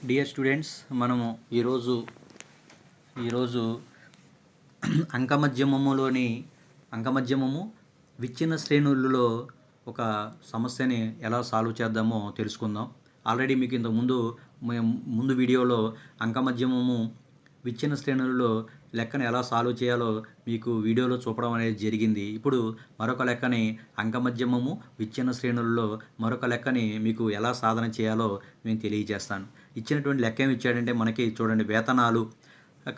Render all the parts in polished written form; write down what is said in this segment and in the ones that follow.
Dear students, మనము ఈరోజు అంకమధ్యమము విచ్ఛిన్న శ్రేణులలో ఒక సమస్యని ఎలా సాల్వ్ చేద్దామో తెలుసుకుందాం. ఆల్రెడీ మీకు ముందు వీడియోలో అంకమధ్యమము విచ్ఛిన్న శ్రేణులలో లెక్కను ఎలా సాల్వ్ చేయాలో మీకు వీడియోలో చూపడం అనేది జరిగింది. ఇప్పుడు మరొక లెక్కని అంకమధ్యమము విచ్ఛిన్న శ్రేణులలో మరొక లెక్కని మీకు ఎలా సాధన చేయాలో నేను తెలియజేస్తాను. ఇచ్చినటువంటి లెక్క ఏమి ఇచ్చాడంటే మనకి చూడండి, వేతనాలు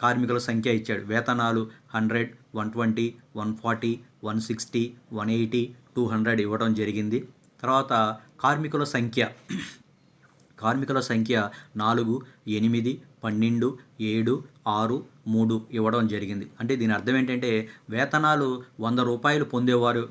కార్మికుల సంఖ్య ఇచ్చాడు. వేతనాలు 100, 120, 140, 160, 180, 200 ఇవ్వడం జరిగింది. తర్వాత కార్మికుల సంఖ్య 4, 8, 12, 7, 6, 3 ఇవ్వడం జరిగింది. అంటే దీని అర్థం ఏంటంటే వేతనాలు 100 రూపాయలు పొందేవారు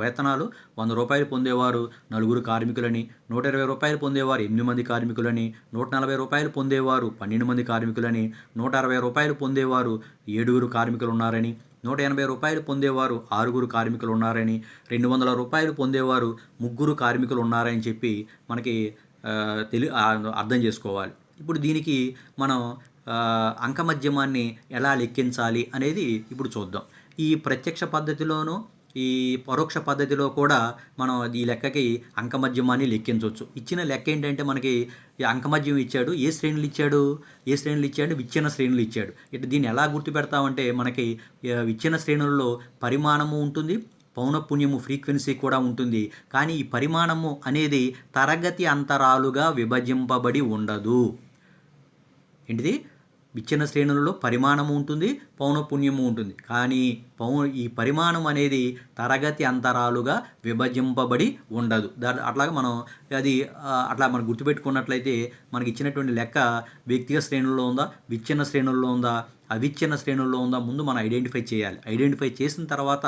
వేతనాలు 100 రూపాయలు పొందేవారు 4 కార్మికులని, 120 రూపాయలు పొందేవారు 8 మంది కార్మికులని, 140 రూపాయలు పొందేవారు 12 మంది కార్మికులని, 160 రూపాయలు పొందేవారు 7 కార్మికులు ఉన్నారని, 180 రూపాయలు పొందేవారు 6 కార్మికులు ఉన్నారని, 200 రూపాయలు పొందేవారు 3 కార్మికులు ఉన్నారని చెప్పి మనకి అర్థం చేసుకోవాలి. ఇప్పుడు దీనికి మనం అంకమధ్యమాన్ని ఎలా లెక్కించాలి అనేది ఇప్పుడు చూద్దాం. ఈ ప్రత్యక్ష పద్ధతిలోనూ ఈ పరోక్ష పద్ధతిలో కూడా మనం ఈ లెక్కకి అంకమధ్యమాన్ని లెక్కించవచ్చు. ఇచ్చిన లెక్క ఏంటంటే మనకి అంకమధ్యం ఇచ్చాడు. ఏ శ్రేణులు ఇచ్చాడు? విచ్ఛిన్న శ్రేణులు ఇచ్చాడు. ఇట్లా దీన్ని ఎలా గుర్తుపెడతామంటే మనకి విచ్ఛిన్న శ్రేణులలో పరిమాణము ఉంటుంది, పౌనఃపున్యము ఫ్రీక్వెన్సీ కూడా ఉంటుంది. కానీ ఈ పరిమాణము అనేది తరగతి అంతరాలుగా విభజింపబడి ఉండదు. ఏంటిది? విచ్ఛిన్న శ్రేణులలో పరిమాణము ఉంటుంది, పౌనఃపున్యము ఉంటుంది. కానీ ఈ పరిమాణం అనేది తరగతి అంతరాలుగా విభజింపబడి ఉండదు. అట్లాగా మనం గుర్తుపెట్టుకున్నట్లయితే మనకి ఇచ్చినటువంటి లెక్క వ్యక్తిగత శ్రేణుల్లో ఉందా, విచ్ఛిన్న శ్రేణుల్లో ఉందా, అవిచ్ఛిన్న శ్రేణుల్లో ఉందా ముందు మనం ఐడెంటిఫై చేయాలి. ఐడెంటిఫై చేసిన తర్వాత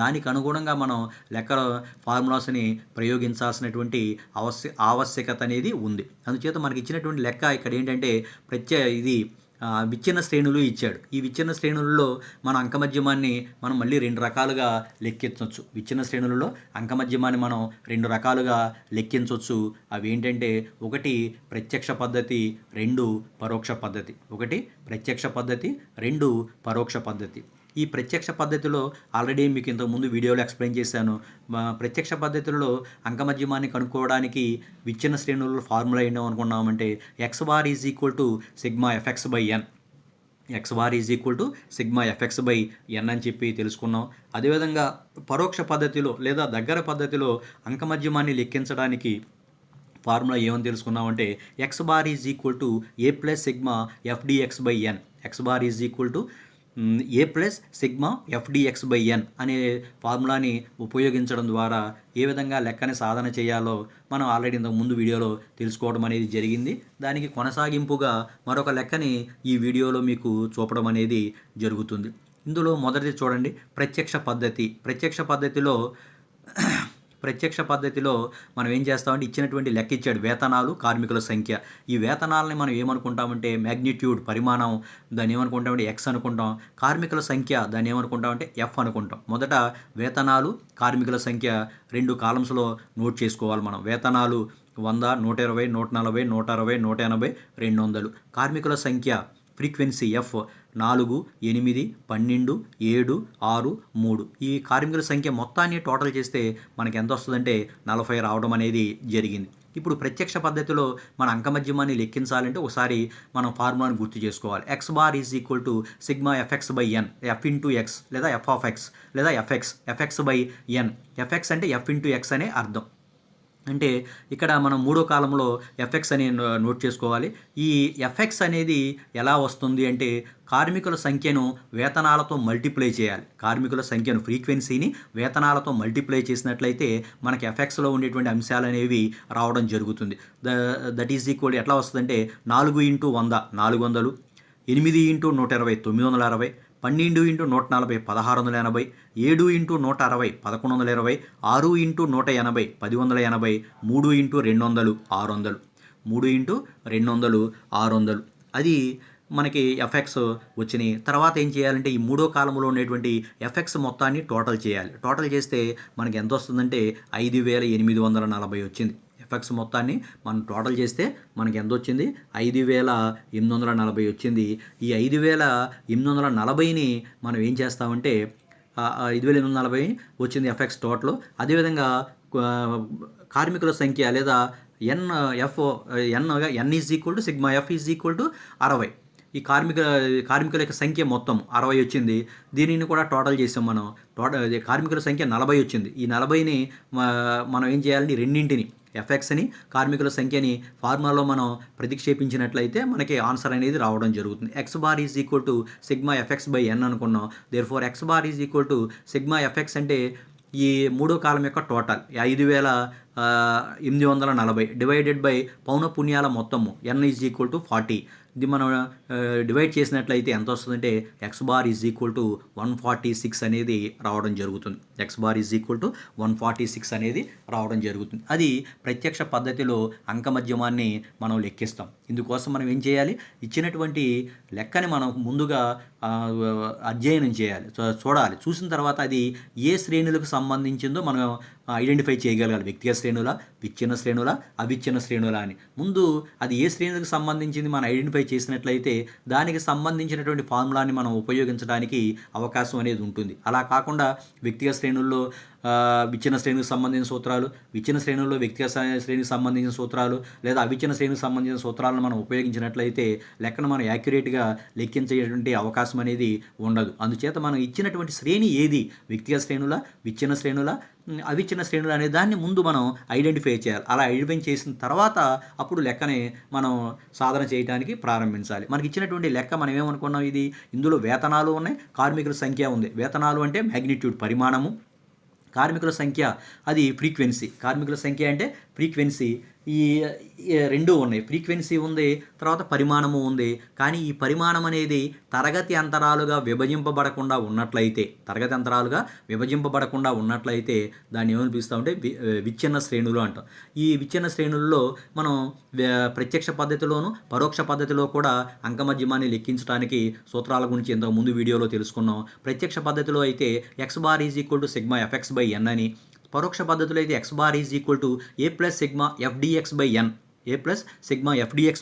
దానికి అనుగుణంగా మనం లెక్కల ఫార్ములాస్ని ప్రయోగించాల్సినటువంటి ఆవశ్యకత అనేది ఉంది. అందుచేత మనకి ఇచ్చినటువంటి లెక్క ఇక్కడ ఏంటంటే విచ్ఛిన్న శ్రేణులు ఇచ్చాడు. ఈ విచ్ఛిన్న శ్రేణులలో మన అంకమధ్యమాన్ని మనం మళ్ళీ 2 రకాలుగా లెక్కించవచ్చు. విచ్ఛిన్న శ్రేణులలో అంకమధ్యమాన్ని మనం 2 రకాలుగా లెక్కించవచ్చు. అవి ఏంటంటే 1 ప్రత్యక్ష పద్ధతి, 2 పరోక్ష పద్ధతి. 1 ప్రత్యక్ష పద్ధతి, 2 పరోక్ష పద్ధతి. ఈ ప్రత్యక్ష పద్ధతిలో ఆల్రెడీ మీకు ఇంతకుముందు వీడియోలో ఎక్స్ప్లెయిన్ చేశాను. ప్రత్యక్ష పద్ధతుల్లో అంకమధ్యమాన్ని కనుక్కోవడానికి విచ్ఛిన్న శ్రేణులలో ఫార్ములా ఏంటో అనుకున్నామంటే x bar is equal to sigma FX by n. అని చెప్పి తెలుసుకున్నాం. అదేవిధంగా పరోక్ష పద్ధతిలో లేదా దగ్గర పద్ధతిలో అంకమధ్యమాన్ని లెక్కించడానికి ఫార్ములా ఏమని తెలుసుకున్నామంటే x bar is equal to a plus sigma f d x by n. x bar is equal to a plus sigma f d x by n అనే ఫార్ములాని ఉపయోగించడం ద్వారా ఏ విధంగా లెక్కని సాధన చేయాలో మనం ఆల్రెడీ ఇంతకు ముందు వీడియోలో తెలుసుకోవడం అనేది జరిగింది. దానికి కొనసాగింపుగా మరొక లెక్కని ఈ వీడియోలో మీకు చూపడం అనేది జరుగుతుంది. ఇందులో మొదటిది చూడండి, ప్రత్యక్ష పద్ధతిలో మనం ఏం చేస్తామంటే ఇచ్చినటువంటి లెక్క ఇచ్చాడు, వేతనాలు, కార్మికుల సంఖ్య. ఈ వేతనాలని మనం ఏమనుకుంటామంటే మ్యాగ్నిట్యూడ్, పరిమాణం, దాన్ని ఏమనుకుంటామంటే ఎక్స్ అనుకుంటాం. కార్మికుల సంఖ్య దాన్ని ఏమనుకుంటామంటే ఎఫ్ అనుకుంటాం. మొదట వేతనాలు, కార్మికుల సంఖ్య 2 కాలమ్స్లో నోట్ చేసుకోవాలి మనం. వేతనాలు 100, 120, 140, 160, 180, 200. కార్మికుల సంఖ్య ఫ్రీక్వెన్సీ ఎఫ్ 4, 8, 12, 7, 6, 3. ఈ కార్మికుల సంఖ్య మొత్తాన్ని టోటల్ చేస్తే మనకి ఎంత వస్తుందంటే 40 రావడం అనేది జరిగింది. ఇప్పుడు ప్రత్యక్ష పద్ధతిలో మన అంకమధ్యమాన్ని లెక్కించాలంటే ఒకసారి మనం ఫార్ములాను గుర్తు చేసుకోవాలి. x bar is equal to sigma FX by N. F into X లేదా ఎఫ్ ఆఫ్ ఎక్స్ లేదా ఎఫ్ఎక్స్ బై ఎన్. ఎఫ్ఎక్స్ అంటే ఎఫ్ ఇంటూ ఎక్స్ అనే అర్థం. అంటే ఇక్కడ మనం 3వ కాలంలో ఎఫ్ఎక్స్ అని నోట్ చేసుకోవాలి. ఈ ఎఫ్ఎక్స్ అనేది ఎలా వస్తుంది అంటే కార్మికుల సంఖ్యను వేతనాలతో మల్టిప్లై చేయాలి. కార్మికుల సంఖ్యను ఫ్రీక్వెన్సీని వేతనాలతో మల్టిప్లై చేసినట్లయితే మనకి ఎఫ్ఎక్స్లో ఉండేటువంటి అంశాలు అనేవి రావడం జరుగుతుంది. దట్ ఈజ్ ఈక్వల్ ఎట్లా వస్తుందంటే 4 into 100 400, 8 into 120 960, 12 into 140 1680, 7 into 160 1120, 6 into 180 1080, 3 into 200 600, 3 into 200 600. అది మనకి ఎఫ్ఎక్స్ వచ్చినాయి. తర్వాత ఏం చేయాలంటే ఈ 3వ కాలంలో ఉండేటువంటి ఎఫ్ఎక్స్ మొత్తాన్ని టోటల్ చేయాలి. టోటల్ చేస్తే మనకి ఎంత వస్తుందంటే 5840 వచ్చింది. ఎఫెక్స్ మొత్తాన్ని మనం టోటల్ చేస్తే మనకి ఎంత వచ్చింది? 5,840 వచ్చింది. ఈ 5,840ని మనం ఏం చేస్తామంటే 5,840 వచ్చింది ఎఫెక్స్ టోటల్. అదేవిధంగా కార్మికుల సంఖ్య లేదా n is equal to sigma f is equal to 60. ఈ కార్మికుల యొక్క సంఖ్య మొత్తం 60 వచ్చింది. దీనిని కూడా టోటల్ చేసాం మనం. కార్మికుల సంఖ్య 40 వచ్చింది. ఈ 40ని మనం ఏం చేయాలంటే రెండింటిని ఎఫ్ఎక్స్ని కార్మికుల సంఖ్యని ఫార్ములాలో మనం ప్రతిక్షేపించినట్లయితే మనకి ఆన్సర్ అనేది రావడం జరుగుతుంది. X bar is equal to sigma FX by n అనుకున్నాం. Therefore x bar is equal to sigma f x అంటే ఈ మూడో కాలం యొక్క టోటల్ 5,840 డివైడెడ్ బై పౌనఃపున్యాల మొత్తము ఎన్ ఈజ్ ఈక్వల్ టు 40. ఇది మనం డివైడ్ చేసినట్లయితే ఎంత వస్తుందంటే X bar is equal to 146 అనేది రావడం జరుగుతుంది. X bar is equal to 146 అనేది రావడం జరుగుతుంది. అది ప్రత్యక్ష పద్ధతిలో అంకమధ్యమాన్ని మనం లెక్కిస్తాం. ఇందుకోసం మనం ఏం చేయాలి? ఇచ్చినటువంటి లెక్కని మనం ముందుగా అధ్యయనం చేయాలి, చూడాలి. చూసిన తర్వాత అది ఏ శ్రేణులకు సంబంధించిందో మనం ఐడెంటిఫై చేయగలగాలి. వ్యక్తిగత శ్రేణుల, విచ్ఛిన్న శ్రేణుల, అవిచ్ఛిన్న శ్రేణుల అని. ముందు అది ఏ శ్రేణులకు సంబంధించింది మనం ఐడెంటిఫై చేసినట్లయితే దానికి సంబంధించినటువంటి ఫార్ములాని మనం ఉపయోగించడానికి అవకాశం అనేది ఉంటుంది. అలా కాకుండా వ్యక్తిగత శ్రేణుల్లో విచ్ఛిన్న శ్రేణికి సంబంధించిన సూత్రాలు, విచ్ఛిన్న శ్రేణుల్లో వ్యక్తిగత శ్రేణికి సంబంధించిన సూత్రాలు లేదా అవిచ్ఛిన్న శ్రేణికి సంబంధించిన సూత్రాలను మనం ఉపయోగించినట్లయితే లెక్కను మనం యాక్యురేట్గా లెక్కించేటువంటి అవకాశం అనేది ఉండదు. అందుచేత మనం ఇచ్చినటువంటి శ్రేణి ఏది, వ్యక్తిగత శ్రేణుల, విచ్ఛిన్న శ్రేణుల, అవిచ్ఛిన్న శ్రేణులు అనే దాన్ని ముందు మనం ఐడెంటిఫై చేయాలి. అలా ఐడెంటిఫై చేసిన తర్వాత అప్పుడు లెక్కని మనం సాధన చేయడానికి ప్రారంభించాలి. మనకి ఇచ్చినటువంటి లెక్క మనం ఏమనుకున్నాం, ఇందులో వేతనాలు ఉన్నాయి, కార్మికుల సంఖ్య ఉంది. వేతనాలు అంటే మ్యాగ్నిట్యూడ్, పరిమాణము. కార్మికుల సంఖ్య అది ఫ్రీక్వెన్సీ. కార్మికుల సంఖ్య అంటే ఫ్రీక్వెన్సీ. ఈ రెండు ఉన్నాయి. ఫ్రీక్వెన్సీ ఉంది, తర్వాత పరిమాణము ఉంది. కానీ ఈ పరిమాణం అనేది తరగతి అంతరాలుగా విభజింపబడకుండా ఉన్నట్లయితే దాన్ని ఏమని పిలుస్తామంటే విచ్ఛిన్న శ్రేణులు అంటాం. ఈ విచ్ఛిన్న శ్రేణుల్లో మనం ప్రత్యక్ష పద్ధతిలోను పరోక్ష పద్ధతిలో కూడా అంకమధ్యమాన్ని లెక్కించడానికి సూత్రాల గురించి ఇంతకుముందు వీడియోలో తెలుసుకున్నాం. ప్రత్యక్ష పద్ధతిలో అయితే x bar is equal to sigma FX by n అని, పరోక్ష పద్ధతిలో అయితే x bar is equal to a plus sigma f d x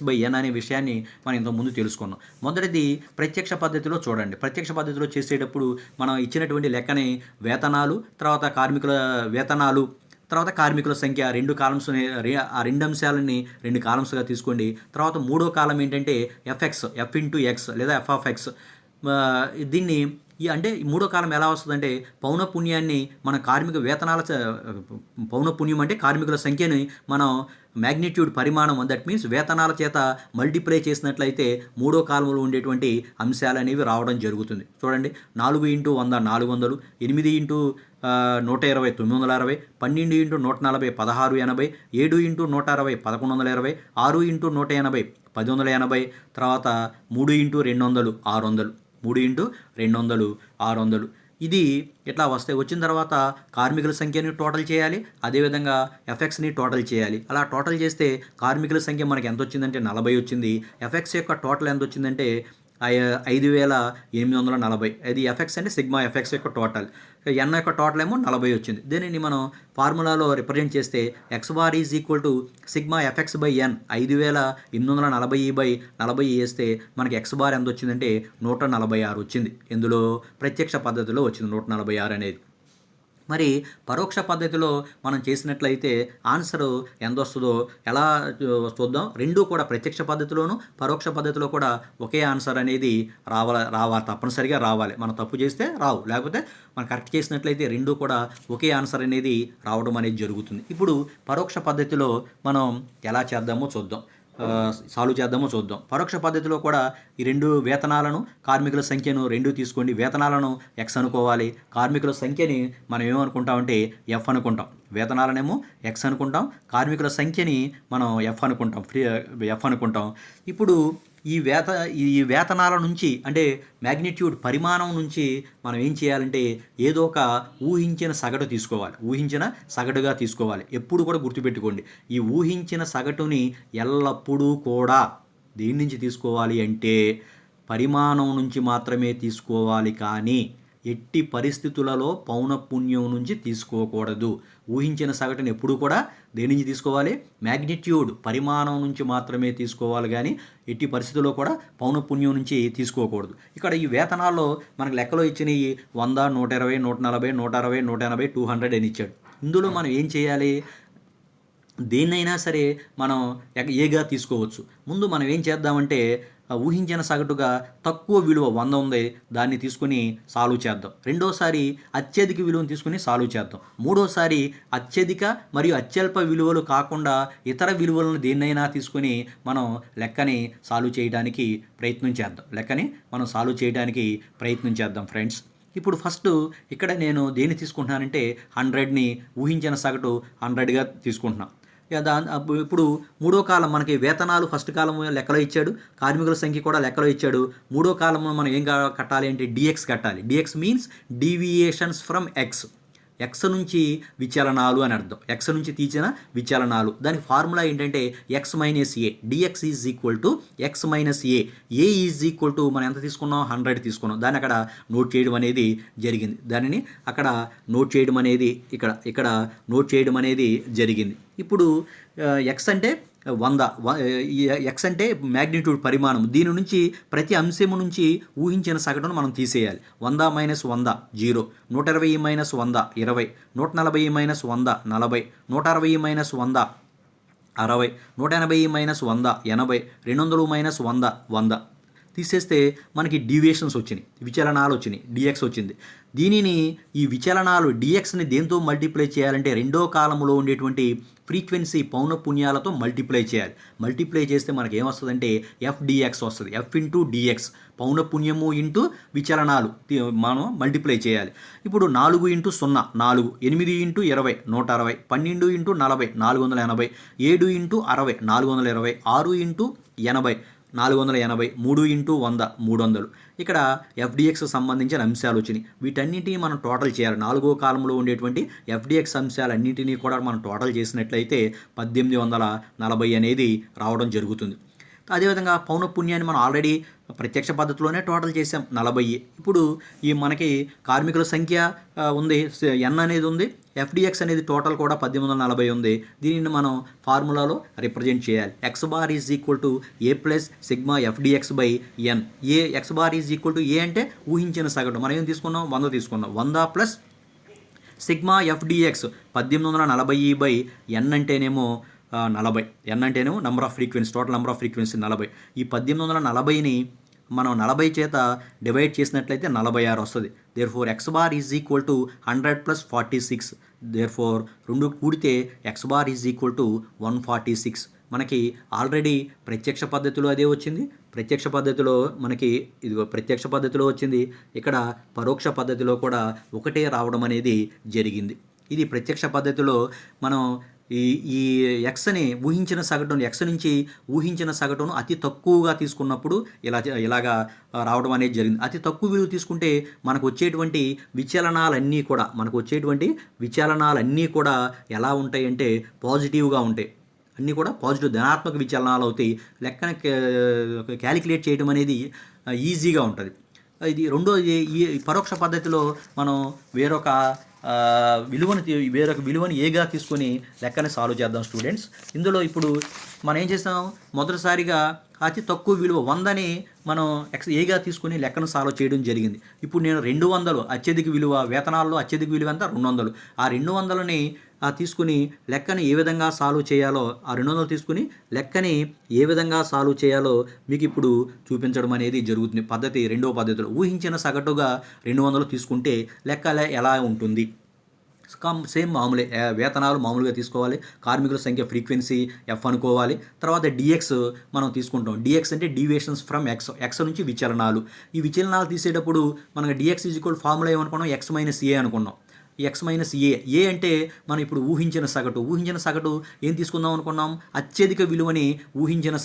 by n, అనే విషయాన్ని మనం ఇంతకుముందు తెలుసుకున్నాం. మొదటిది ప్రత్యక్ష పద్ధతిలో చూడండి. ప్రత్యక్ష పద్ధతిలో చేసేటప్పుడు మనం ఇచ్చినటువంటి లెక్కని వేతనాలు, తర్వాత కార్మికుల సంఖ్య రెండు కాలమ్స్, ఆ రెండు అంశాలని రెండు కాలమ్స్గా తీసుకోండి. తర్వాత మూడో కాలం ఏంటంటే ఎఫ్ ఇంటూ ఎక్స్ లేదా ఎఫ్ ఆఫ్ ఎక్స్. దీన్ని అంటే మూడో కాలం ఎలా వస్తుందంటే పౌనఃపున్యాన్ని మన కార్మిక వేతనాల పౌనఃపున్యం అంటే కార్మికుల సంఖ్యని మనం మ్యాగ్నిట్యూడ్, పరిమాణం, దట్ మీన్స్ వేతనాల చేత మల్టిప్లై చేసినట్లయితే మూడో కాలంలో ఉండేటువంటి అంశాలు అనేవి రావడం జరుగుతుంది. చూడండి, 4 × 100 400, 8 × 120 960, 12 × 140 1680, 7 × 160 1120, 6 × 180 1080, తర్వాత 3 × 200 600, 3 × 200 600. ఇది ఇట్లా వచ్చిన తర్వాత కార్మికుల సంఖ్యని టోటల్ చేయాలి, అదేవిధంగా ఎఫ్ఎక్స్ని టోటల్ చేయాలి. అలా టోటల్ చేస్తే కార్మికుల సంఖ్య మనకి ఎంత వచ్చిందంటే 40 వచ్చింది. ఎఫ్ఎక్స్ యొక్క టోటల్ ఎంత వచ్చిందంటే 5,840. అది ఎఫ్ఎక్స్ అంటే సిగ్మా ఎఫ్ఎక్స్ యొక్క టోటల్. ఎన్ యొక్క టోటల్ ఏమో 40 వచ్చింది. దీనిని మనం ఫార్ములాలో రిప్రజెంట్ చేస్తే x bar is equal to sigma FX by n, 5,840/40 వేస్తే మనకి ఎక్స్ బార్ ఎంత వచ్చిందంటే 146 వచ్చింది. ఇందులో ప్రత్యక్ష పద్ధతిలో వచ్చింది 146 అనేది. మరి పరోక్ష పద్ధతిలో మనం చేసినట్లయితే ఆన్సరు ఎంత వస్తుందో ఎలా చూద్దాం. రెండూ కూడా ప్రత్యక్ష పద్ధతిలోను పరోక్ష పద్ధతిలో కూడా ఒకే ఆన్సర్ అనేది రావాలి, తప్పనిసరిగా రావాలి. మనం తప్పు చేస్తే రావు, లేకపోతే మనం కరెక్ట్ చేసినట్లయితే రెండూ కూడా ఒకే ఆన్సర్ అనేది రావడం అనేది జరుగుతుంది. ఇప్పుడు పరోక్ష పద్ధతిలో మనం ఎలా సాల్వ్ చేద్దామో చూద్దాం. పరోక్ష పద్ధతిలో కూడా ఈ రెండు వేతనాలను, కార్మికుల సంఖ్యను రెండు తీసుకోండి. వేతనాలను ఎక్స్ అనుకోవాలి, కార్మికుల సంఖ్యని మనం ఏమనుకుంటామంటే ఎఫ్ అనుకుంటాం. వేతనాలనేమో ఎక్స్ అనుకుంటాం, కార్మికుల సంఖ్యని మనం ఎఫ్ అనుకుంటాం. ఇప్పుడు ఈ వేతనాల నుంచి అంటే మ్యాగ్నిట్యూడ్, పరిమాణం నుంచి మనం ఏం చేయాలంటే ఏదో ఒక ఊహించిన సగటుగా తీసుకోవాలి. ఎప్పుడు కూడా గుర్తుపెట్టుకోండి, ఈ ఊహించిన సగటుని ఎల్లప్పుడూ కూడా దేని నుంచి తీసుకోవాలి అంటే పరిమాణం నుంచి మాత్రమే తీసుకోవాలి. కానీ ఎట్టి పరిస్థితులలో పౌనఃపున్యం నుంచి తీసుకోకూడదు. ఊహించిన సగటును ఎప్పుడు కూడా దేని నుంచి తీసుకోవాలి? మ్యాగ్నిట్యూడ్ పరిమాణం నుంచి మాత్రమే తీసుకోవాలి, కానీ ఎట్టి పరిస్థితుల్లో కూడా పౌనఃపున్యం నుంచి తీసుకోకూడదు. ఇక్కడ ఈ వేతనాల్లో మనకు లెక్కలో ఇచ్చినవి 100, 120, 140, 160, 180, 200 అని ఇచ్చాడు. ఇందులో మనం ఏం చేయాలి? దేన్నైనా సరే మనం ఏగా తీసుకోవచ్చు. ముందు మనం ఏం చేద్దామంటే ఊహించిన సగటుగా తక్కువ విలువ 100 ఉంది, దాన్ని తీసుకుని సాల్వ్ చేద్దాం. రెండోసారి అత్యధిక విలువను తీసుకుని సాల్వ్ చేద్దాం. మూడోసారి అత్యధిక మరియు అత్యల్ప విలువలు కాకుండా ఇతర విలువలను దేన్నైనా తీసుకుని మనం లెక్కని సాల్వ్ చేయడానికి ప్రయత్నం చేద్దాం ఫ్రెండ్స్. ఇప్పుడు ఫస్ట్ ఇక్కడ నేను దేన్ని తీసుకుంటున్నానంటే 100ని ఊహించిన సగటు 100గా తీసుకుంటున్నాను. ఇప్పుడు మూడో కాలం మనకి వేతనాలు ఫస్ట్ కాలం లెక్కలో ఇచ్చాడు, కార్మికుల సంఖ్య కూడా లెక్కలో ఇచ్చాడు. మూడో కాలంలో మనం ఏం కట్టాలి అంటే డిఎక్స్ కట్టాలి. D X means deviations from X. X నుంచి విచలనాలు అని అర్థం. ఎక్స్ నుంచి తీసిన విచలనాలు. దానికి ఫార్ములా ఏంటంటే X minus A. Dx is equal to X minus A. A is equal to మనం ఎంత తీసుకున్నాం? 100 తీసుకున్నాం. దాన్ని అక్కడ నోట్ చేయడం అనేది జరిగింది. దానిని అక్కడ నోట్ చేయడం అనేది ఇక్కడ నోట్ చేయడం అనేది జరిగింది. ఇప్పుడు ఎక్స్ అంటే 100. ఎక్స్ అంటే మ్యాగ్నిట్యూడ్ పరిమాణం. దీని నుంచి ప్రతి అంశము నుంచి ఊహించిన సగటును మనం తీసేయాలి. 100 minus 100 0, 120 minus 100 20, 140 minus 100 40, 160 minus 100 60, 180 minus 100 80, 200 minus 100 100. తీసేస్తే మనకి డీవియేషన్స్ వచ్చినాయి, విచలనాలు వచ్చినాయి, డిఎక్స్ వచ్చింది. దీనిని ఈ విచలనాలు డిఎక్స్ని దేంతో మల్టిప్లై చేయాలంటే రెండో కాలంలో ఉండేటువంటి ఫ్రీక్వెన్సీ పౌనఃపున్యాలతో మల్టిప్లై చేయాలి. మల్టిప్లై చేస్తే మనకి ఏమొస్తుందంటే FDX వస్తుంది. F ఇంటూ డిఎక్స్, పౌనఃపున్యము ఇంటూ విచలనాలు మనం మల్టిప్లై చేయాలి. ఇప్పుడు 4 into 0 4, 8 into 20 160, 12 into 40 480, 7 into 60 420, 6 into 80 480, 3 into 100 300. ఇక్కడ FDX సంబంధించిన అంశాలు వచ్చినాయి. వీటన్నిటిని మనం టోటల్ చేయాలి. 4వ కాలంలో ఉండేటువంటి FDX అంశాలన్నింటినీ కూడా మనం టోటల్ చేసినట్లయితే 1840 అనేది రావడం జరుగుతుంది. అదేవిధంగా పౌనఃపున్యాన్ని మనం ఆల్రెడీ ప్రత్యక్ష పద్ధతిలోనే టోటల్ చేసాం 40. ఇప్పుడు ఈ మనకి కార్మికుల సంఖ్య ఉంది, N అనేది ఉంది, FDX అనేది టోటల్ కూడా 1840 ఉంది. దీనిని మనం ఫార్ములాలో రిప్రజెంట్ చేయాలి. X bar is equal to a plus sigma FDX by n. A x bar is equal to a అంటే ఊహించిన సగటు. మనం ఏం తీసుకున్నాం? 100 తీసుకున్నాం. 100 plus sigma FDX 1840 by n అంటేనేమో 40. ఎన్ అంటేనేమో number of frequency, total number of frequency 40. ఈ 1840ని మనం 40 చేత డివైడ్ చేసినట్లయితే 46 వస్తుంది. Therefore x bar is equal to 100 plus 46. Therefore 2 కూడితే X bar is equal to 146. మనకి ఆల్రెడీ ప్రత్యక్ష పద్ధతిలో అదే వచ్చింది. ప్రత్యక్ష పద్ధతిలో మనకి ప్రత్యక్ష పద్ధతిలో వచ్చింది. ఇక్కడ పరోక్ష పద్ధతిలో కూడా ఒకటే రావడం అనేది జరిగింది. ఇది ప్రత్యక్ష పద్ధతిలో మనం ఈ ఎక్స్ని ఊహించిన సగటును, ఎక్స్ నుంచి ఊహించిన సగటును అతి తక్కువగా తీసుకున్నప్పుడు ఇలాగా రావడం అనేది జరిగింది. అతి తక్కువ విలువ తీసుకుంటే మనకు వచ్చేటువంటి విచలనాలన్నీ కూడా ఎలా ఉంటాయి అంటే పాజిటివ్గా ఉంటాయి. అన్నీ కూడా పాజిటివ్ ధనాత్మక విచలనాలు అవుతాయి. లెక్కన క్యాలిక్యులేట్ చేయడం అనేది ఈజీగా ఉంటుంది. ఇది రెండోది, ఈ పరోక్ష పద్ధతిలో మనం వేరొక విలువని ఏగా తీసుకొని లెక్కని సాల్వ్ చేద్దాం స్టూడెంట్స్. ఇందులో ఇప్పుడు మనం ఏం చేస్తాం? మొదటిసారిగా అతి తక్కువ విలువ 100ని మనం ఏగా తీసుకుని లెక్కను సాల్వ్ చేయడం జరిగింది. ఇప్పుడు నేను 200 అత్యధిక విలువ, వేతనాల్లో అత్యధిక విలువ ఎంత? 200. ఆ 200ని తీసుకుని లెక్కని ఏ విధంగా సాల్వ్ చేయాలో, ఆ 200 తీసుకుని లెక్కని ఏ విధంగా సాల్వ్ చేయాలో మీకు ఇప్పుడు చూపించడం అనేది జరుగుతుంది. రెండవ పద్ధతిలో ఊహించిన సగటుగా 200 తీసుకుంటే లెక్క ఎలా ఉంటుంది? సేమ్ మామూలే. వేతనాలు మామూలుగా తీసుకోవాలి. కార్మికుల సంఖ్య ఫ్రీక్వెన్సీ ఎఫ్ అనుకోవాలి. తర్వాత డిఎక్స్ మనం తీసుకుంటాం. డిఎక్స్ అంటే డీవియేషన్స్ ఫ్రమ్ ఎక్స్ నుంచి విచలనాలు. ఈ విచలనాలు తీసేటప్పుడు మనకి డిఎక్స్ ఈజ్ ఈక్వల్ ఫార్ములా ఏమనుకున్నాం? ఎక్స్ మైనస్ ఏ అనుకున్నాం. ఎక్స్ మైనస్ ఏ అంటే మనం ఇప్పుడు ఊహించిన సగటు ఏం తీసుకుందాం అనుకున్నాం? అత్యధిక విలువని ఊహించిన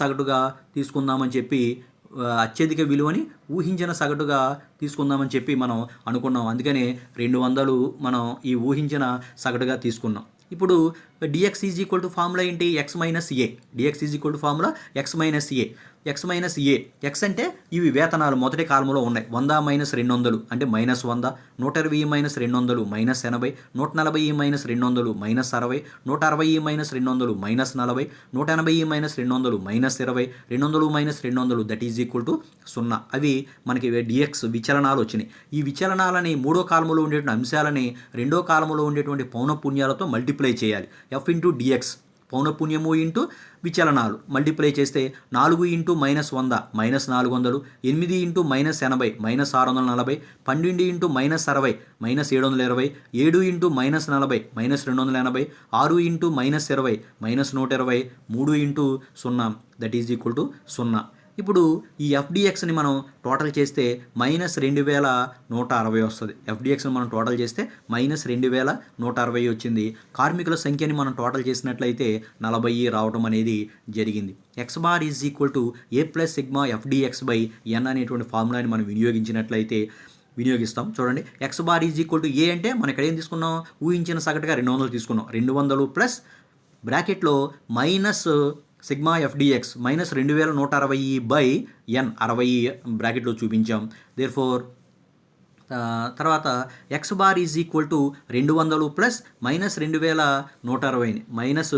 సగటుగా తీసుకుందామని చెప్పి మనం అనుకున్నాం. అందుకనే 200 మనం ఈ ఊహించిన సగటుగా తీసుకున్నాం. ఇప్పుడు dx is equal to formula ఏంటి? X minus A. Dx is equal to formula x minus a. X minus a. X అంటే ఇవి వేతనాలు మొదటి కాలంలో ఉన్నాయి. 100 మైనస్ 200 అంటే minus 100, 120 minus 200 minus 80, 140 minus 200 minus 60, 160 minus 200 minus 40, 180 minus 200 minus 20, 200 minus 200 that is equal to 0. అవి మనకి డిఎక్స్ విచలనాలు వచ్చినాయి. ఈ విచలనాలని మూడో కాలంలో ఉండేటువంటి అంశాలని రెండో కాలంలో ఉండేటువంటి పౌనఃపున్యాలతో మల్టిప్లై చేయాలి. ఎఫ్ ఇంటూ డిఎక్స్ పౌనఃపున్యము ఇంటూ విచలనాలు మల్టిప్లై చేస్తే 4 into minus 100 minus 400, 8 into minus 80 minus 640, 12 into minus 60 minus 720, 7 into minus 40 minus 280, 6 into minus 20 minus 120, 3 into 0 that is equal to 0. ఇప్పుడు ఈ ఎఫ్డిఎక్స్ని మనం టోటల్ చేస్తే మైనస్ 2160 వస్తుంది. ఎఫ్డిఎక్స్ని మనం టోటల్ చేస్తే మైనస్ 2160 వచ్చింది. కార్మికుల సంఖ్యని మనం టోటల్ చేసినట్లయితే 40 రావడం అనేది జరిగింది. X bar is equal to a plus sigma f d x by n అనేటువంటి ఫార్ములాని మనం వినియోగిస్తాం. చూడండి, x bar is equal to a అంటే మనం ఇక్కడ ఏం తీసుకున్నాం? ఊహించిన సగటుగా 200 తీసుకున్నాం. 200 ప్లస్ బ్రాకెట్లో minus sigma f d x minus 2160 by n 60 బ్రాకెట్లో చూపించాం. దేర్ఫోర్ తర్వాత x bar is equal to 200 plus minus 2160 minus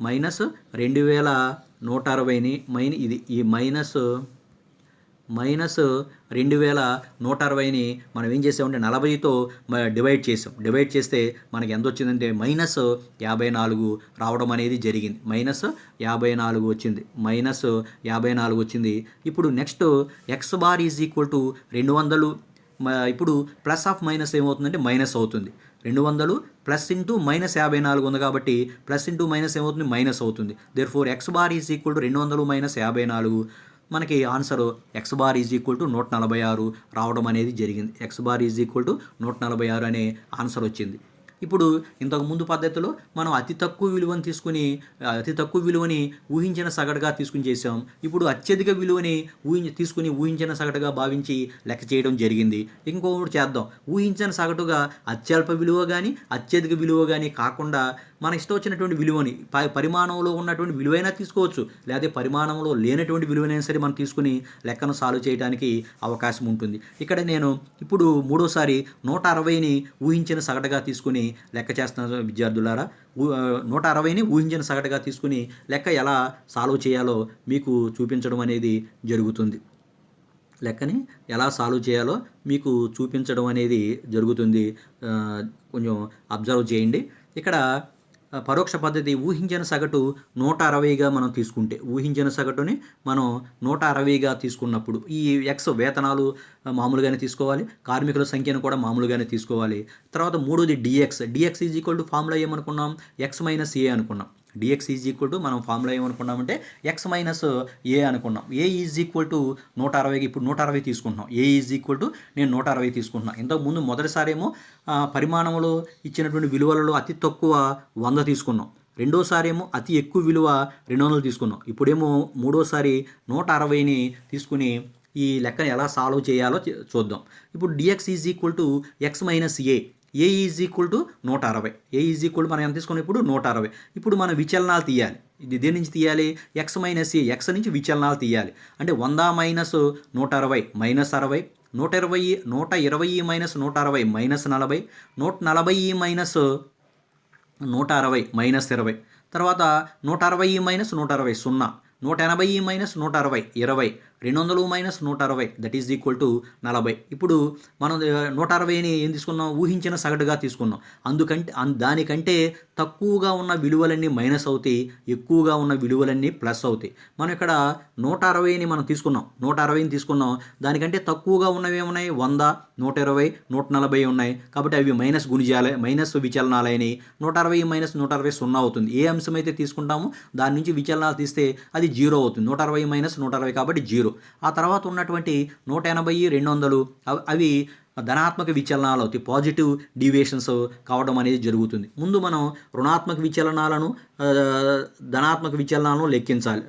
2160 ఇది ఈ మైనస్ 2160ని మనం ఏం చేసామంటే 40తో డివైడ్ చేస్తే మనకి ఎంత వచ్చిందంటే మైనస్ 54 రావడం అనేది జరిగింది. మైనస్ 54 వచ్చింది. ఇప్పుడు next X bar is equal to 200. ఇప్పుడు ప్లస్ ఆఫ్ మైనస్ ఏమవుతుందంటే మైనస్ అవుతుంది. 200 ప్లస్ ఇంటూ మైనస్ 54 ఉంది కాబట్టి ప్లస్ ఇంటూ మైనస్ ఏమవుతుంది? మైనస్ అవుతుంది. Therefore x bar is equal to 200 minus 54. మనకి answer X bar is equal to 146 రావడం అనేది జరిగింది. X bar is equal to 146 అనే ఆన్సర్ వచ్చింది. ఇప్పుడు ఇంతకు ముందు పద్ధతిలో మనం అతి తక్కువ విలువని ఊహించిన సగటుగా తీసుకుని చేసాం. ఇప్పుడు అత్యధిక విలువని ఊహించిన సగటుగా భావించి లెక్క చేయడం జరిగింది. ఇంకొకటి చేద్దాం. ఊహించిన సగటుగా అత్యల్ప విలువ కానీ అత్యధిక విలువ కానీ కాకుండా మన ఇష్టం వచ్చినటువంటి విలువని పరిమాణంలో ఉన్నటువంటి విలువైనా తీసుకోవచ్చు, లేకపోతే పరిమాణంలో లేనటువంటి విలువైనా సరే మనం తీసుకుని లెక్కను సాల్వ్ చేయడానికి అవకాశం ఉంటుంది. ఇక్కడ నేను ఇప్పుడు మూడోసారి 160ని ఊహించిన సగటుగా తీసుకుని లెక్క చేస్తున్న విద్యార్థులారా, 160ని ఊహించిన సగటుగా తీసుకుని లెక్క ఎలా సాల్వ్ చేయాలో మీకు చూపించడం అనేది జరుగుతుంది. కొంచెం అబ్జర్వ్ చేయండి. ఇక్కడ పరోక్ష పద్ధతి ఊహించిన సగటు 160గా మనం తీసుకుంటే, ఊహించిన సగటుని మనం 160గా తీసుకున్నప్పుడు ఈ ఎక్స్ వేతనాలు మామూలుగానే తీసుకోవాలి, కార్మికుల సంఖ్యను కూడా మామూలుగానే తీసుకోవాలి. తర్వాత మూడోది d x is equal to formula ఏమనుకున్నాం? ఎక్స్ మైనస్ ఏ అనుకున్నాం. డిఎక్స్ ఈజ్ ఈక్వల్ టు మనం ఫార్ములా ఏమనుకున్నామంటే ఎక్స్ మైనస్ ఏ అనుకున్నాం. ఏ ఈజ్ ఈక్వల్ టు 160కి ఇప్పుడు 160 తీసుకుంటున్నాం. ఏ ఈజ్ ఈక్వల్ టు నేను 160 తీసుకుంటున్నాను. ఇంతకుముందు మొదటిసారి ఏమో పరిమాణంలో ఇచ్చినటువంటి విలువలలో అతి తక్కువ 100 తీసుకున్నాం. రెండోసారి ఏమో అతి ఎక్కువ విలువ 200 తీసుకున్నాం. ఇప్పుడేమో మూడోసారి 160ని తీసుకుని ఈ లెక్కను ఎలా సాల్వ్ చేయాలో చూద్దాం. ఇప్పుడు dx is equal to X minus A. A is equal to 160. A is equal మనం ఎంత తీసుకున్నాం? ఇప్పుడు 160. ఇప్పుడు మనం విచలనాలు తీయాలి. ఇది దేని నుంచి తీయాలి? X minus a. ఎక్స్ నుంచి విచలనాలు తీయాలి. అంటే 100 minus 160 minus 60, 120 minus 160 minus 40, 140 minus 160 minus 20, తర్వాత 160 minus 160 0, 180 minus 160 20, 200 minus 160 that is equal to 40. ఇప్పుడు మనం 160ని ఏం తీసుకున్నాం? ఊహించిన సగటుగా తీసుకున్నాం. దానికంటే తక్కువగా ఉన్న విలువలన్నీ మైనస్ అవుతాయి, ఎక్కువగా ఉన్న విలువలన్నీ ప్లస్ అవుతాయి. మనం ఇక్కడ 160ని మనం తీసుకున్నాం. 160ని తీసుకున్నాం. దానికంటే తక్కువగా ఉన్నవి ఏమున్నాయి? 100, 120, 140 ఉన్నాయి. కాబట్టి అవి మైనస్ విచలనాలైనవి. 160 మైనస్ 160 0 అవుతుంది. ఏ అంశం అయితే తీసుకుంటామో దాని నుంచి విచలనాలు తీస్తే అది 0 అవుతుంది. 160 మైనస్ 160 కాబట్టి 0. ఆ తర్వాత ఉన్నటువంటి 180, 200 అవి ధనాత్మక విచలనాలు అవుతాయి. పాజిటివ్ డీవియేషన్స్ కావడం అనేది జరుగుతుంది. ముందు మనం రుణాత్మక విచలనాలను ధనాత్మక విచలనాలను లెక్కించాలి.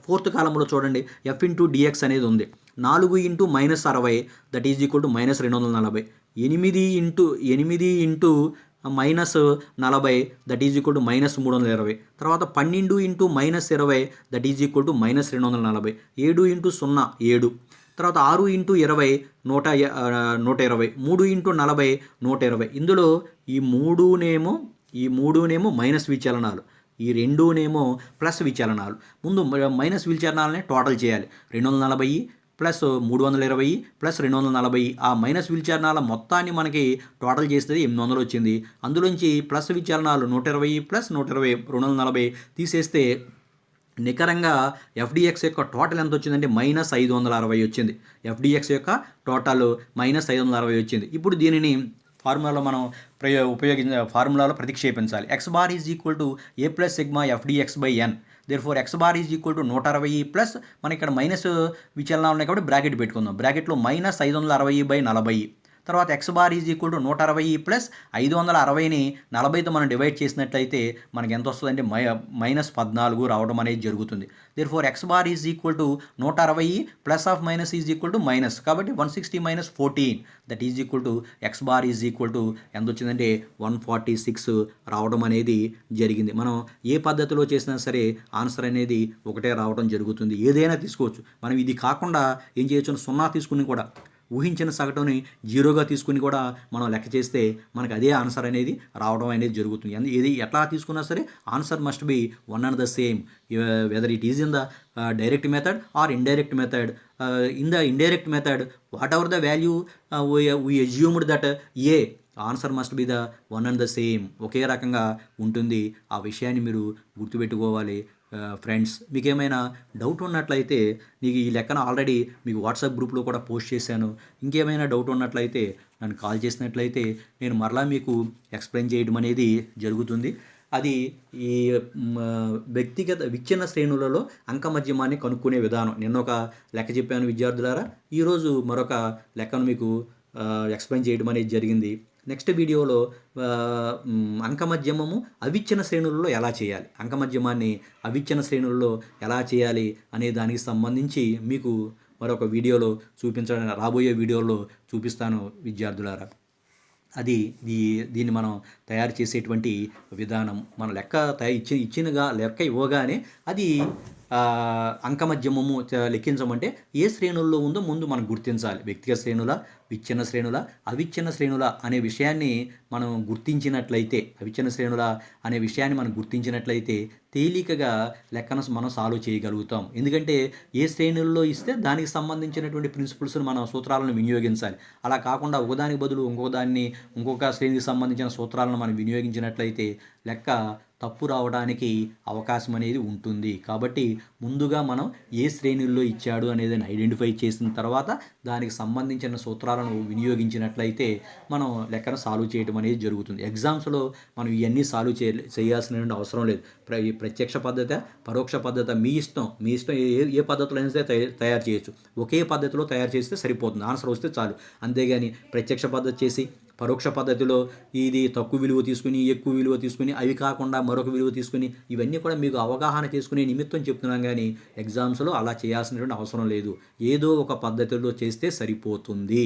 ఫోర్త్ కాలంలో చూడండి, ఎఫ్ ఇంటూ డిఎక్స్ అనేది ఉంది. 4 into minus 60 that is equal to minus 240. 8 into -40 that is equal to -320. తర్వాత 12 into -20 that is equal to -240. 7 into 0 7. తర్వాత 6 ఇంటూ 20 120. 3 ఇంటూ 40 120. ఇందులో ఈ మూడునేమో మైనస్ విచలనాలు, ఈ రెండునేమో ప్లస్ విచలనాలు. ముందు మైనస్ విచలనాలనే టోటల్ చేయాలి. 240 ప్లస్ 320 ప్లస్ 240. ఆ మైనస్ విచలనాల మొత్తాన్ని మనకి టోటల్ చేస్తే 800 వచ్చింది. అందులోంచి ప్లస్ విచలనాలు 120 ప్లస్ 120 240 తీసేస్తే నికరంగా ఎఫ్డిఎక్స్ యొక్క టోటల్ ఎంత వచ్చిందంటే -560 వచ్చింది. ఎఫ్డిఎక్స్ యొక్క టోటల్ -560 వచ్చింది. ఇప్పుడు దీనిని ఫార్ములాలో మనం ఫార్ములాలో ప్రతిక్షేపించాలి. X bar is equal to a plus sigma f d x by n. Therefore x bar is equal to 160 plus మన ఇక్కడ మైనస్ విచలనాలు ఉన్నాయి కాబట్టి బ్రాకెట్ పెట్టుకుందాం. బ్రాకెట్లో -560/40. తర్వాత x bar is equal to 160 plus 560ని 40తో మనం డివైడ్ చేసినట్లయితే మనకి ఎంత వస్తుందంటే -14 రావడం అనేది జరుగుతుంది. Therefore x bar is equal to 160 plus of minus is equal to minus, కాబట్టి 160 - 14 that is equal to X bar is equal to ఎంత వచ్చిందంటే 146 రావడం అనేది జరిగింది. మనం ఏ పద్ధతిలో చేసినా సరే ఆన్సర్ అనేది ఒకటే రావడం జరుగుతుంది. ఏదైనా తీసుకోవచ్చు. మనం ఇది కాకుండా ఏం చేయొచ్చు, 0 తీసుకుని కూడా ఊహించిన సగటుని 0గా తీసుకుని కూడా మనం లెక్క చేస్తే మనకు అదే ఆన్సర్ అనేది రావడం అనేది జరుగుతుంది. ఇది ఎట్లా తీసుకున్నా సరే answer must be one and the same, whether it is in the direct method or indirect method. In the indirect method whatever the value we assumed that a answer must be the one and the same, ఒకే రకంగా ఉంటుంది. ఆ విషయాన్ని మీరు గుర్తుపెట్టుకోవాలి. Friends, మీకు ఏమైనా doubt ఉన్నట్లయితే నీకు ఈ లెక్కన ఆల్రెడీ మీకు వాట్సాప్ గ్రూప్లో కూడా పోస్ట్ చేశాను. ఇంకేమైనా డౌట్ ఉన్నట్లయితే నన్ను కాల్ చేసినట్లయితే నేను మరలా మీకు ఎక్స్ప్లెయిన్ చేయడం అనేది జరుగుతుంది. అది ఈ వ్యక్తిగత విచ్ఛిన్న శ్రేణులలో అంకమధ్యమాన్ని కనుక్కునే విధానం. నిన్న ఒక లెక్క చెప్పాను విద్యార్థులారా, ఈరోజు మరొక లెక్కను మీకు ఎక్స్ప్లెయిన్ చేయడం అనేది జరిగింది. నెక్స్ట్ వీడియోలో అంకమధ్యమము అవిచ్ఛిన్న శ్రేణులలో ఎలా చేయాలి, అంకమధ్యమాన్ని అవిచ్ఛిన్న శ్రేణులలో ఎలా చేయాలి అనే దానికి సంబంధించి మీకు మరొక వీడియోలో రాబోయే వీడియోలో చూపిస్తాను విద్యార్థులారా. దీన్ని మనం తయారు చేసేటువంటి విధానం, మన లెక్క లెక్క ఇవ్వగానే అది అంకమధ్యమము లెక్కించమంటే ఏ శ్రేణుల్లో ఉందో ముందు మనం గుర్తించాలి. వ్యక్తిగత శ్రేణుల, విచ్ఛిన్న శ్రేణుల, అవిచ్ఛిన్న శ్రేణుల అనే విషయాన్ని మనం గుర్తించినట్లయితే తేలికగా లెక్కను మనం సాల్వ్ చేయగలుగుతాం. ఎందుకంటే ఏ శ్రేణుల్లో ఇస్తే దానికి సంబంధించినటువంటి ప్రిన్సిపల్స్ని మనం సూత్రాలను వినియోగించాలి. అలా కాకుండా ఒకదానికి బదులు ఇంకొక శ్రేణికి సంబంధించిన సూత్రాలను మనం వినియోగించినట్లయితే లెక్క తప్పు రావడానికి అవకాశం అనేది ఉంటుంది. కాబట్టి ముందుగా మనం ఏ శ్రేణుల్లో ఇచ్చాడు అనేది ఐడెంటిఫై చేసిన తర్వాత దానికి సంబంధించిన సూత్రాలను వినియోగించినట్లయితే మనం లెక్కను సాల్వ్ చేయడం అనేది జరుగుతుంది. ఎగ్జామ్స్లో మనం ఇవన్నీ సాల్వ్ చేయాల్సిన అవసరం లేదు. ప్రత్యక్ష పద్ధతి, పరోక్ష పద్ధతి మీ ఇష్టం ఏ పద్ధతిలో అయినా సరే తయారు చేయొచ్చు. ఒకే పద్ధతిలో తయారు చేస్తే సరిపోతుంది, ఆన్సర్ వస్తే చాలు. అంతేగాని ప్రత్యక్ష పద్ధతి చేసి పరోక్ష పద్ధతిలో ఇది తక్కువ విలువ తీసుకుని ఎక్కువ విలువ తీసుకుని అవి కాకుండా మరొక విలువ తీసుకుని ఇవన్నీ కూడా మీకు అవగాహన చేసుకునే నిమిత్తం చెప్తున్నాం. కానీ ఎగ్జామ్స్లో అలా చేయాల్సినటువంటి అవసరం లేదు. ఏదో ఒక పద్ధతిలో చేస్తే సరిపోతుంది.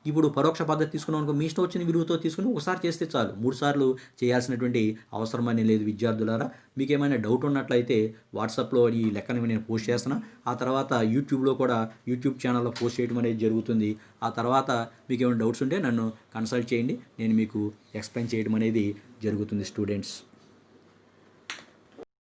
ఇప్పుడు పరోక్ష పద్ధతి తీసుకున్నాం అనుకో, మీ ఇష్టం వచ్చిన విలువతో తీసుకుని ఒకసారి చేస్తే చాలు, 3 సార్లు చేయాల్సినటువంటి అవసరం అనేది లేదు. విద్యార్థులారా, మీకు ఏమైనా డౌట్ ఉన్నట్లయితే వాట్సాప్లో ఈ లెక్కని నేను పోస్ట్ చేస్తున్నా. ఆ తర్వాత యూట్యూబ్ ఛానల్లో పోస్ట్ చేయడం అనేది జరుగుతుంది. ఆ తర్వాత మీకు ఏమైనా డౌట్స్ ఉంటే నన్ను కన్సల్ట్ చేయండి, నేను మీకు ఎక్స్ప్లెయిన్ చేయడం అనేది జరుగుతుంది స్టూడెంట్స్.